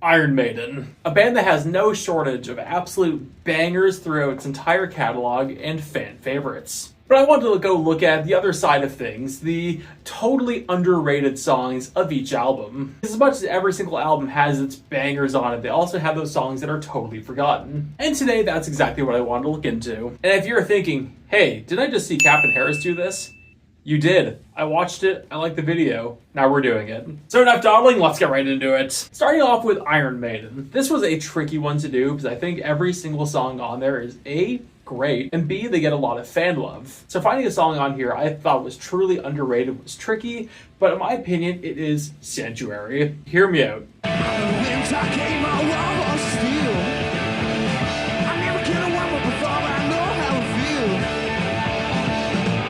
Iron Maiden, a band that has no shortage of absolute bangers throughout its entire catalog and fan favorites. But I wanted to go look at the other side of things, the totally underrated songs of each album. As much as every single album has its bangers on it, they also have those songs that are totally forgotten. And today, that's exactly what I wanted to look into. And if you're thinking, hey, did I just see Captain Harris do this? You did. I watched it, I liked the video, now we're doing it. So enough dawdling, let's get right into it. Starting off with Iron Maiden. This was a tricky one to do because I think every single song on there is A, great, and B, they get a lot of fan love. So finding a song on here I thought was truly underrated was tricky, but in my opinion, it is Sanctuary. Hear me out.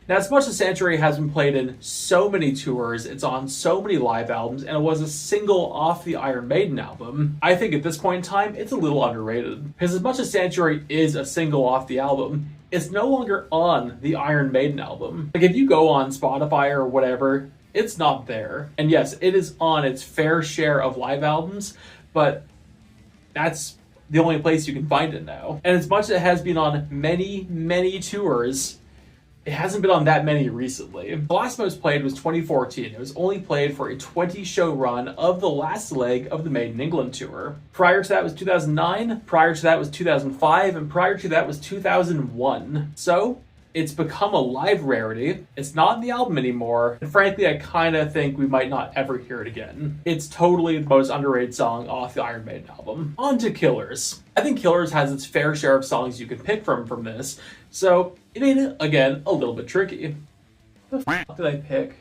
Now, as much as Sanctuary has been played in so many tours, it's on so many live albums, and it was a single off the Iron Maiden album, I think at this point in time, it's a little underrated. Because as much as Sanctuary is a single off the album, it's no longer on the Iron Maiden album. Like, if you go on Spotify or whatever, it's not there. And yes, it is on its fair share of live albums, but that's the only place you can find it now. And as much as it has been on many, many tours, it hasn't been on that many recently. The last most played was 2014. It was only played for a 20-show run of the last leg of the Maiden England tour. Prior to that was 2009, prior to that was 2005, and prior to that was 2001. So, it's become a live rarity. It's not in the album anymore, and frankly, I kind of think we might not ever hear it again. It's totally the most underrated song off the Iron Maiden album. On to Killers. I think Killers has its fair share of songs you can pick from this, so it made it, again, a little bit tricky. What the f*** did I pick?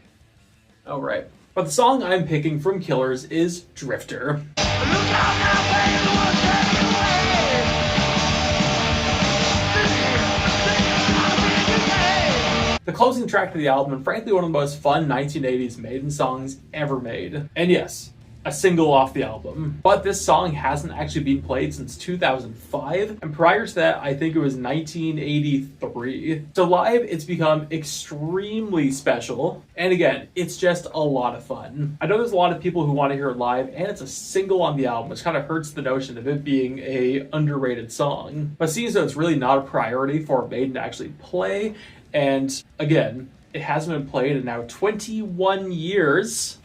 Oh, right. But the song I'm picking from Killers is Drifter. The closing track to the album, and frankly one of the most fun 1980s Maiden songs ever made. And yes, a single off the album. But this song hasn't actually been played since 2005, and prior to that, I think it was 1983. So live, it's become extremely special, and again, it's just a lot of fun. I know there's a lot of people who want to hear it live, and it's a single on the album, which kind of hurts the notion of it being a underrated song. But seeing as though it's really not a priority for Maiden to actually play, and again, it hasn't been played in now 21 years,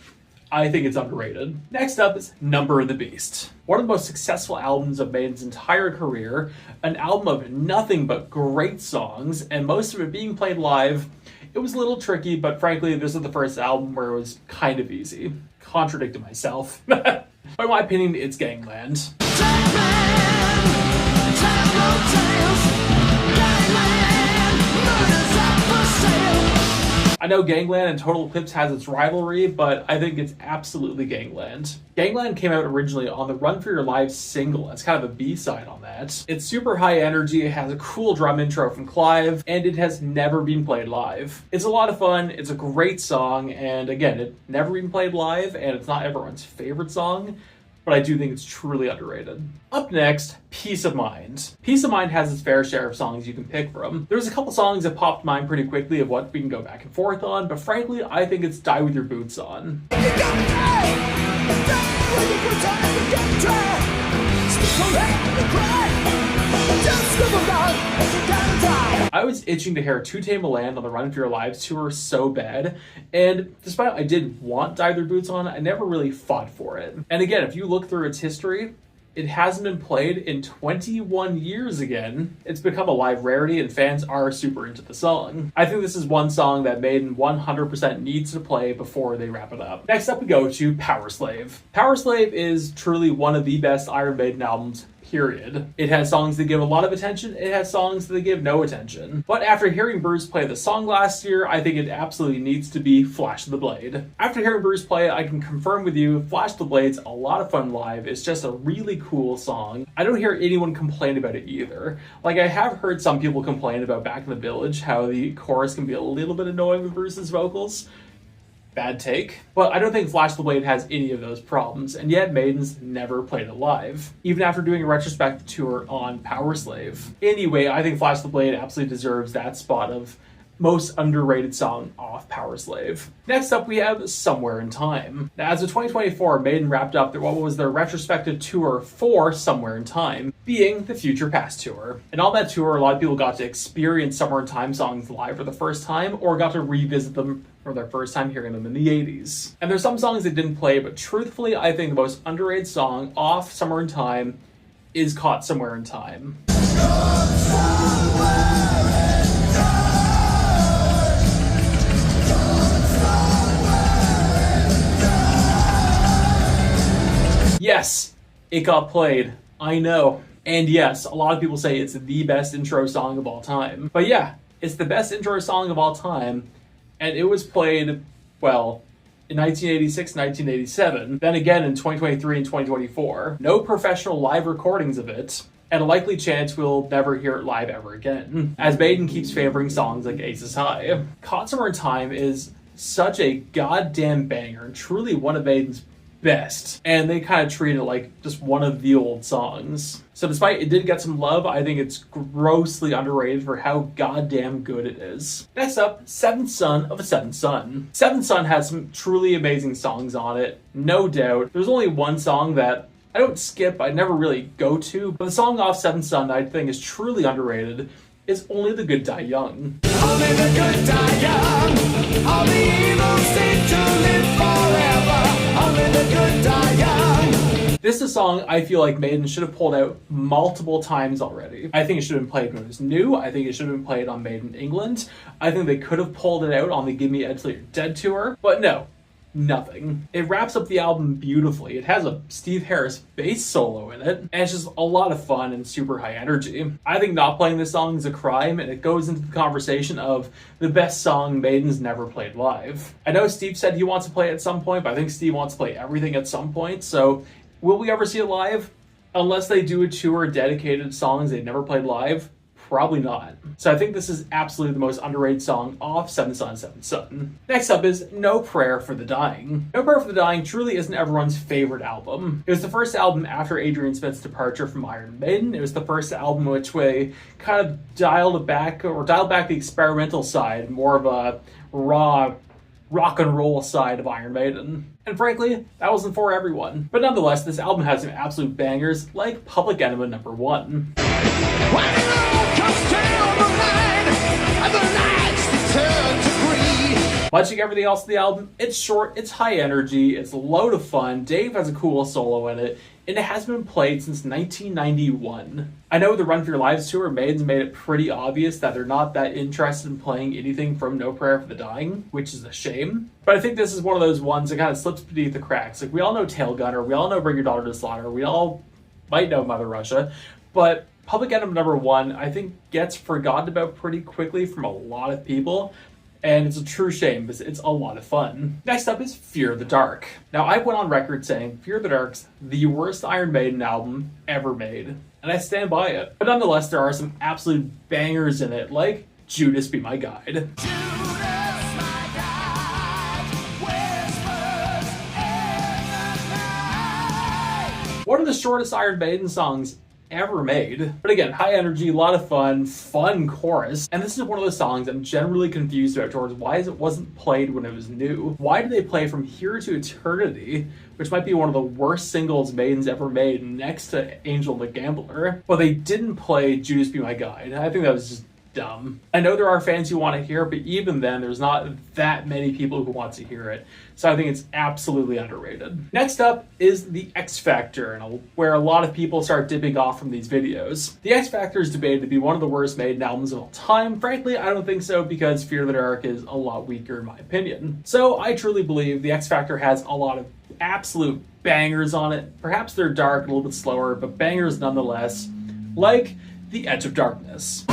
I think it's underrated. Next up is Number of the Beast. One of the most successful albums of Maiden's entire career, an album of nothing but great songs, and most of it being played live. It was a little tricky, but frankly, this is the first album where it was kind of easy. Contradicted myself. But in my opinion, it's Gangland. I know Gangland and Total Eclipse has its rivalry, but I think it's absolutely Gangland. Gangland came out originally on the Run For Your Lives single. It's kind of a B-side on that. It's super high energy, it has a cool drum intro from Clive, and it has never been played live. It's a lot of fun, it's a great song, and again, it's never been played live, and it's not everyone's favorite song, but I do think it's truly underrated. Up next, Peace of Mind. Peace of Mind has its fair share of songs you can pick from. There's a couple songs that popped to mind pretty quickly of what we can go back and forth on, but frankly, I think it's Die With Your Boots On. I was itching to hear To Tame a Land on the Run For Your Lives tour so bad, and despite I did want Die With Your Boots On, I never really fought for it. And again, if you look through its history, it hasn't been played in 21 years again. It's become a live rarity and fans are super into the song. I think this is one song that Maiden 100% needs to play before they wrap it up. Next up we go to Powerslave. Powerslave is truly one of the best Iron Maiden albums, period. It has songs that give a lot of attention, it has songs that give no attention. But after hearing Bruce play the song last year, I think it absolutely needs to be Flash the Blade. After hearing Bruce play it, I can confirm with you, Flash the Blade's a lot of fun live. It's just a really cool song. I don't hear anyone complain about it either. Like, I have heard some people complain about Back in the Village, how the chorus can be a little bit annoying with Bruce's vocals. Bad take. But I don't think Flash the Blade has any of those problems, and yet Maiden's never played it live, even after doing a retrospective tour on Powerslave. Anyway, I think Flash the Blade absolutely deserves that spot of most underrated song off Powerslave. Next up, we have Somewhere in Time. Now, as of 2024, Maiden wrapped up what was their retrospective tour for Somewhere in Time, being the Future Past tour. And on that tour, a lot of people got to experience Somewhere in Time songs live for the first time, or got to revisit them for their first time hearing them in the 80s. And there's some songs they didn't play, but truthfully, I think the most underrated song off Somewhere in Time is Caught Somewhere in Time. Yes, it got played. I know. And yes, a lot of people say it's the best intro song of all time. But yeah, it's the best intro song of all time. And it was played, well, in 1986, 1987. Then again in 2023 and 2024. No professional live recordings of it. And a likely chance we'll never hear it live ever again. As Maiden keeps favoring songs like Aces High. Caught Somewhere in Time is such a goddamn banger and truly one of Maiden's best, and they kind of treat it like just one of the old songs. So despite it did get some love, I think it's grossly underrated for how goddamn good it is. Next up, Seventh Son of a Seventh Son. Seventh Son has some truly amazing songs on it, no doubt. There's only one song that I don't skip, I never really go to, but the song off Seventh Son that I think is truly underrated is Only the Good Die Young. Only the good die young, all the evil seem to live forever. Only the good die young. This is a song I feel like Maiden should have pulled out multiple times already. I think it should have been played when it was new. I think it should have been played on Maiden England. I think they could have pulled it out on the Give Me Edge Till You're Dead tour, but no. Nothing. It wraps up the album beautifully. It has a Steve Harris bass solo in it, and it's just a lot of fun and super high energy. I think not playing this song is a crime, and it goes into the conversation of the best song Maiden's never played live. I know Steve said he wants to play it at some point, but I think Steve wants to play everything at some point, so will we ever see it live? Unless they do a tour dedicated to songs they've never played live, probably not. So I think this is absolutely the most underrated song off Seventh Son, Seventh Son. Next up is No Prayer for the Dying. No Prayer for the Dying truly isn't everyone's favorite album. It was the first album after Adrian Smith's departure from Iron Maiden. It was the first album which way kind of dialed back the experimental side, more of a raw rock and roll side of Iron Maiden. And frankly, that wasn't for everyone. But nonetheless, this album has some absolute bangers like Public Enema No. 1. Much like everything else in the album, it's short, it's high energy, it's a load of fun, Dave has a cool solo in it, and it hasn't been played since 1991. I know the Run For Your Lives tour, Maiden's made it pretty obvious that they're not that interested in playing anything from No Prayer for the Dying, which is a shame. But I think this is one of those ones that kind of slips beneath the cracks. Like, we all know Tail Gunner, we all know Bring Your Daughter to Slaughter, we all might know Mother Russia, but Public Enema No. 1, I think, gets forgotten about pretty quickly from a lot of people. And it's a true shame because it's a lot of fun. Next up is Fear the Dark. Now, I went on record saying Fear the Dark's the worst Iron Maiden album ever made. And I stand by it. But nonetheless, there are some absolute bangers in it, like Judas Be My Guide. One of the shortest Iron Maiden songs ever made. But again, high energy, a lot of fun chorus. And this is one of the songs I'm generally confused about towards why it wasn't played when it was new. Why did they play From Here to Eternity, which might be one of the worst singles Maiden's ever made next to Angel the Gambler, but they didn't play Judas Be My Guide. I think that was just dumb. I know there are fans who want to hear it, but even then, there's not that many people who want to hear it. So I think it's absolutely underrated. Next up is The X Factor, where a lot of people start dipping off from these videos. The X Factor is debated to be one of the worst Maiden albums of all time. Frankly, I don't think so because Fear the Dark is a lot weaker in my opinion. So I truly believe The X Factor has a lot of absolute bangers on it. Perhaps they're dark, a little bit slower, but bangers nonetheless, like The Edge of Darkness.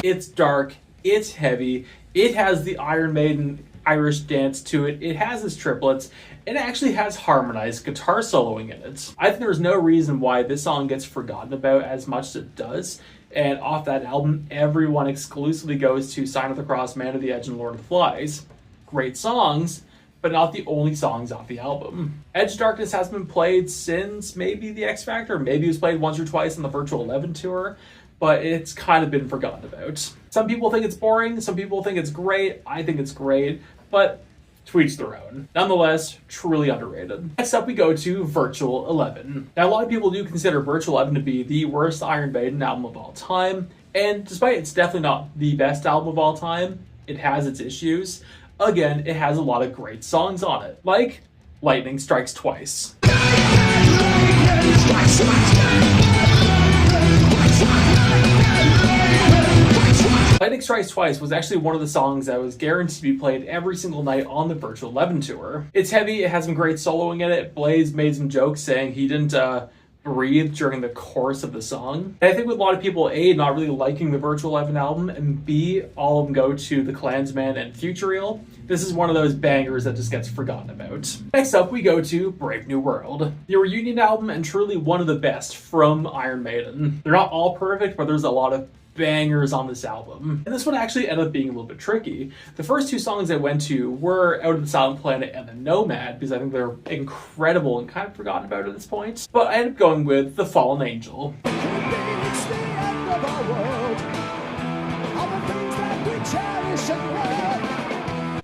It's dark, it's heavy, it has the Iron Maiden Irish dance to it, it has its triplets, and it actually has harmonized guitar soloing in it. I think there's no reason why this song gets forgotten about as much as it does, and off that album, everyone exclusively goes to Sign of the Cross, Man of the Edge, and Lord of the Flies. Great songs, but not the only songs off the album. Edge of Darkness has been played since maybe the X Factor, maybe it was played once or twice on the Virtual 11 tour, but it's kind of been forgotten about. Some people think it's boring, some people think it's great, I think it's great, but to each their own. Nonetheless, truly underrated. Next up we go to Virtual 11. Now a lot of people do consider Virtual 11 to be the worst Iron Maiden album of all time, and despite it's definitely not the best album of all time, it has its issues. Again, it has a lot of great songs on it, like Lightning Strikes Twice. Lightning Strikes Twice was actually one of the songs that was guaranteed to be played every single night on the Virtual 11 tour. It's heavy, it has some great soloing in it. Blaze made some jokes saying he didn't breathe during the chorus of the song. And I think with a lot of people, A, not really liking the Virtual 11 album, and B, all of them go to The Klansman and Futureal, this is one of those bangers that just gets forgotten about. Next up, we go to Brave New World, the reunion album and truly one of the best from Iron Maiden. They're not all perfect, but there's a lot of bangers on this album. And this one actually ended up being a little bit tricky. The first two songs I went to were Out of the Silent Planet and The Nomad, because I think they're incredible and kind of forgotten about at this point. But I ended up going with The Fallen Angel.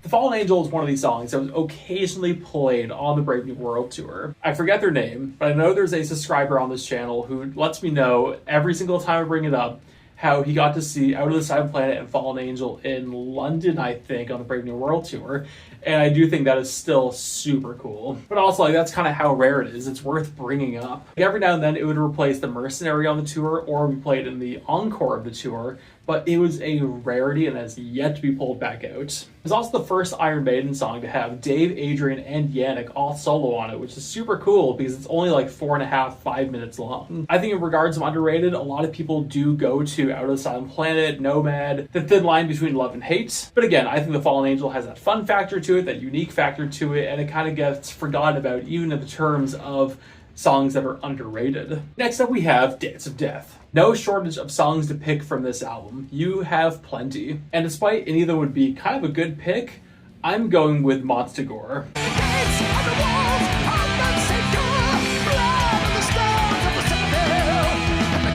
The Fallen Angel is one of these songs that was occasionally played on the Brave New World tour. I forget their name, but I know there's a subscriber on this channel who lets me know every single time I bring it up how he got to see Out of the Silent Planet and Fallen Angel in London, I think, on the Brave New World tour. And I do think that is still super cool. But also, like, that's kind of how rare it is. It's worth bringing up. Like, every now and then, it would replace the Mercenary on the tour, or we played in the encore of the tour. But it was a rarity and has yet to be pulled back out. It's also the first Iron Maiden song to have Dave, Adrian, and Yannick all solo on it, which is super cool because it's only like 4.5, 5 minutes long. I think in regards to underrated, a lot of people do go to Out of the Silent Planet, Nomad, the thin line between love and hate. But again, I think The Fallen Angel has that fun factor to it, that unique factor to it, and it kind of gets forgotten about even in the terms of songs that are underrated. Next up we have Dance of Death. No shortage of songs to pick from this album. You have plenty. And despite any of them would be kind of a good pick, I'm going with Monster Gore.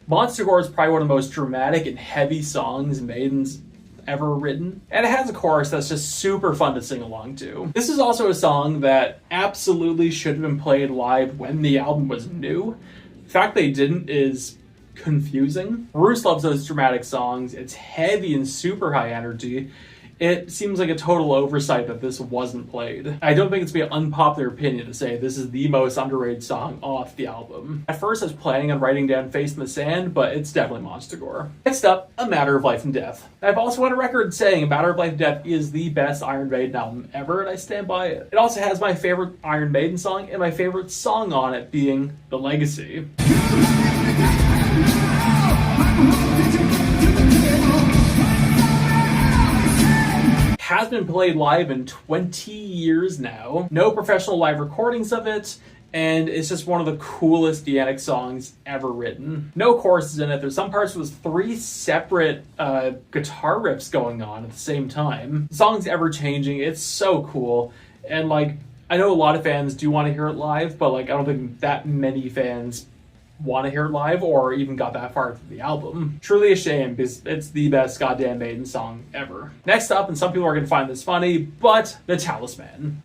Monster Gore is probably one of the most dramatic and heavy songs Maiden's ever written, and it has a chorus that's just super fun to sing along to. This is also a song that absolutely should have been played live when the album was new. The fact they didn't is confusing. Bruce loves those dramatic songs. It's heavy and super high energy. It seems like a total oversight that this wasn't played. I don't think it's be an unpopular opinion to say this is the most underrated song off the album. At first I was planning on writing down Face in the Sand, but it's definitely Monster Gore. Next up, A Matter of Life and Death. I've also went on record saying A Matter of Life and Death is the best Iron Maiden album ever, and I stand by it. It also has my favorite Iron Maiden song, and my favorite song on it being The Legacy. Has been played live in 20 years now. No professional live recordings of it, and it's just one of the coolest Yannick songs ever written. No choruses in it. There's some parts with 3 separate guitar riffs going on at the same time. The song's ever changing. It's so cool. And like, I know a lot of fans do want to hear it live, but like, I don't think that many fans want to hear it live or even got that far through the album. Truly a shame because it's the best goddamn Maiden song ever. Next up, and some people are going to find this funny, but The Talisman.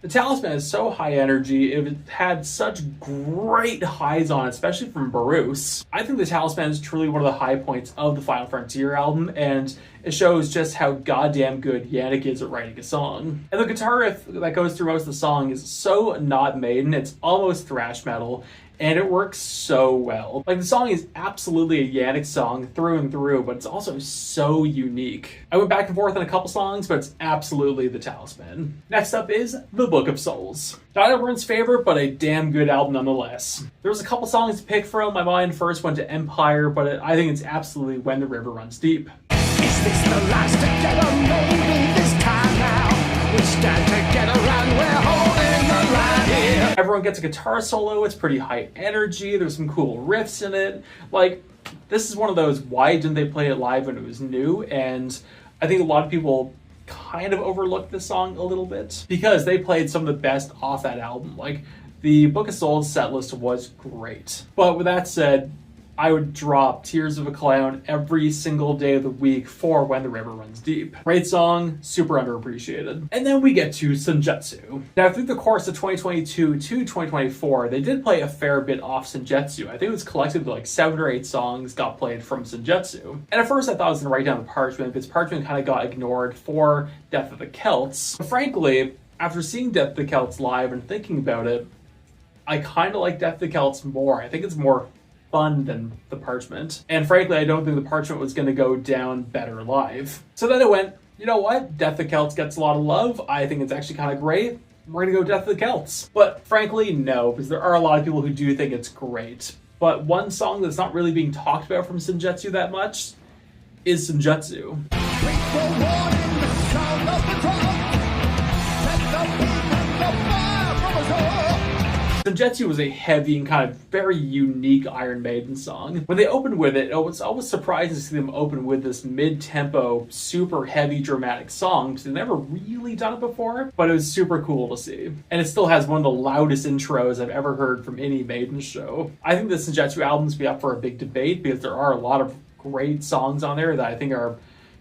The Talisman is so high energy. It had such great highs on it, especially from Bruce. I think The Talisman is truly one of the high points of the Final Frontier album, and it shows just how goddamn good Yannick is at writing a song. And the guitar riff that goes through most of the song is so not Maiden. It's almost thrash metal, and it works so well. Like, the song is absolutely a Yannick song through and through, but it's also so unique. I went back and forth on a couple songs, but it's absolutely The Talisman. Next up is The Book of Souls. Not everyone's favorite, but a damn good album nonetheless. There was a couple songs to pick from. My mind first went to Empire, but I think it's absolutely When the River Runs Deep. Is this the last together? Maybe this time now we stand together and we're holding the line here. Everyone gets a guitar solo. It's pretty high energy. There's some cool riffs in it. Like, This is one of those, why didn't they play it live when it was new? And I think a lot of people kind of overlooked this song a little bit because they played some of the best off that album. Like, the Book of Souls set list was great. But with that said, I would drop Tears of a Clown every single day of the week for When the River Runs Deep. Great song, super underappreciated. And then we get to Senjutsu. Now, through the course of 2022 to 2024, they did play a fair bit off Senjutsu. I think it was collectively like 7 or 8 songs got played from Senjutsu. And at first I thought I was going to write down the Parchment, because Parchment kind of got ignored for Death of the Celts. But frankly, after seeing Death of the Celts live and thinking about it, I kind of like Death of the Celts more. I think it's more fun than the Parchment. And frankly, I don't think the Parchment was going to go down better live. So then I went, you know what? Death of the Celts gets a lot of love. I think it's actually kind of great. We're going to go Death of the Celts. But frankly, no, because there are a lot of people who do think it's great. But one song that's not really being talked about from Senjutsu that much is Senjutsu. Senjutsu was a heavy and kind of very unique Iron Maiden song. When they opened with it, it was always surprising to see them open with this mid-tempo, super heavy, dramatic song, because they've never really done it before, but it was super cool to see. And it still has one of the loudest intros I've ever heard from any Maiden show. I think the Senjutsu album's be up for a big debate, because there are a lot of great songs on there that I think are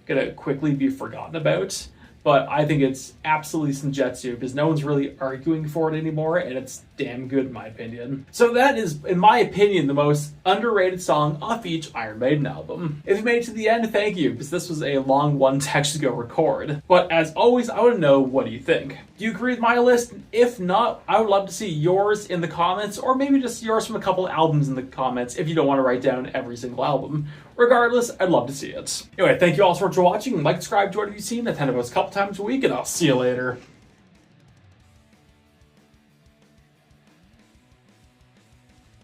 going to quickly be forgotten about. But I think it's absolutely Senjutsu, because no one's really arguing for it anymore, and it's damn good in my opinion. So that is, in my opinion, the most underrated song off each Iron Maiden album. If you made it to the end, thank you, because this was a long one to actually go record. But as always, I want to know, what do you think? Do you agree with my list? If not, I would love to see yours in the comments, or maybe just yours from a couple albums in the comments if you don't want to write down every single album. Regardless, I'd love to see it. Anyway, thank you all so much for watching. Like, subscribe to what you've seen. I tend to post a couple times a week, and I'll see you later.